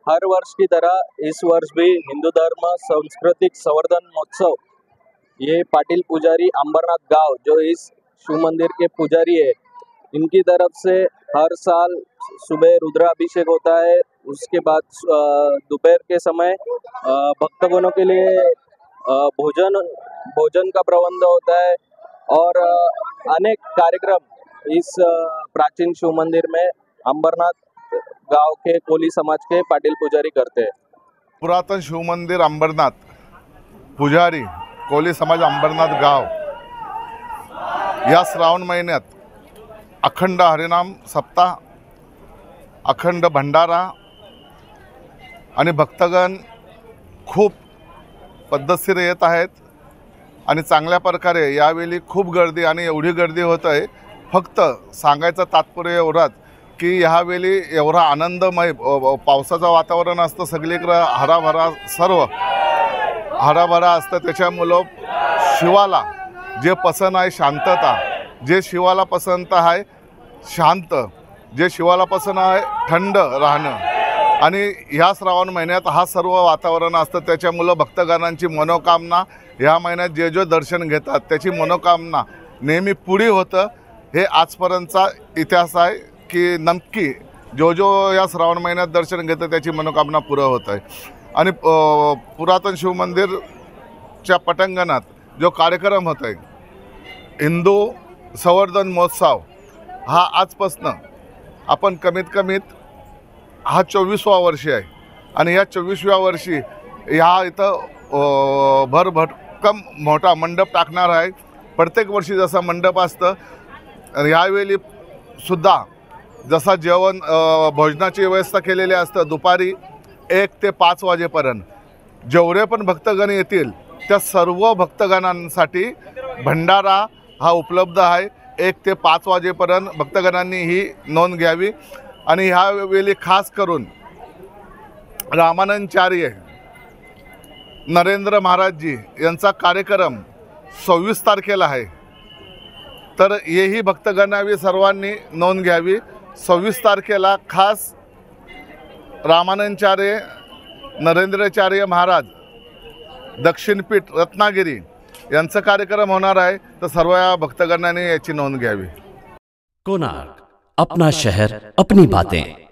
हर वर्ष की तरह इस वर्ष भी हिंदू धर्म सांस्कृतिक संवर्धन महोत्सव ये पाटिल पुजारी अंबरनाथ गांव जो इस शिव मंदिर के पुजारी है, इनकी तरफ से हर साल सुबह रुद्राभिषेक होता है। उसके बाद दोपहर के समय भक्तगणों के लिए भोजन का प्रबंध होता है और अनेक कार्यक्रम इस प्राचीन शिव मंदिर में अंबरनाथ गांव के कोली समाज के पाटिल पुजारी करते हैं। पुरातन शिव मंदिर अंबरनाथ पुजारी कोली समाज अंबरनाथ गाव या श्रावण महिन्यात अखंड हरिनाम सप्ताह, अखंड भंडारा आणि भक्तगण खूप पद्धतशीर येत आहेत आणि चांगल्या प्रकारे यावेळी खूप गर्दी आणि एवढी गर्दी होत आहे। फक्त सांगायचं तात्पर्य एवढाच की ह्यावेळी एवढा आनंदमय पावसाचं वातावरण असतं, सगळीकडे हराभरा सर्व हराभरा असतं। त्याच्यामुळं शिवाला जे पसंत आहे शांतता, जे शिवाला पसंत आहे शांत, जे शिवाला पसंत आहे थंड राहणं आणि ह्या श्रावण महिन्यात हा सर्व वातावरण असतं। त्याच्यामुळं भक्तगणांची मनोकामना ह्या महिन्यात जे दर्शन घेतात त्याची मनोकामना नेहमी पुरी होतं। हे आजपर्यंतचा इतिहास आहे की नक्की जो या श्रावण महिन्यात दर्शन घेतं त्याची मनोकामना पूर्ण होत आहे। आणि पुरातन शिव मंदिरच्या पटांगणात जो कार्यक्रम होत आहे हिंदू संवर्धन महोत्सव हा आजपासून आपण कमीत हा 24वा वर्षी आहे आणि या 24व्या वर्षी ह्या इथं भरभक्कम मोठा मंडप टाकणार आहे। प्रत्येक वर्षी जसा मंडप असतं यावेळी सुद्धा जसा जेवण भोजनाची व्यवस्था केलेली असतं दुपारी 1 ते 5 वाजेपर्यंत जेवढे पण भक्तगण येतील त्या सर्व भक्तगणांसाठी भंडारा हा उपलब्ध आहे। 1 ते 5 वाजेपर्यंत भक्तगणांनी ही नोंद घ्यावी आणि ह्यावेळी खास करून रामानंदचार्य नरेंद्र महाराजजी यांचा कार्यक्रम 26 तारखेला आहे, तर हेही भक्तगणांनी सर्वांनी नोंद घ्यावी। 26 तारखेला खास रामानंदचार्य नरेंद्राचार्य महाराज दक्षिणपीठ रत्नागिरी यांचा कार्यक्रम होणार आहे, तर सर्व भक्तगणांनी याची नोंद घ्यावी। कोणार्क, अपना शहर अपनी बातें।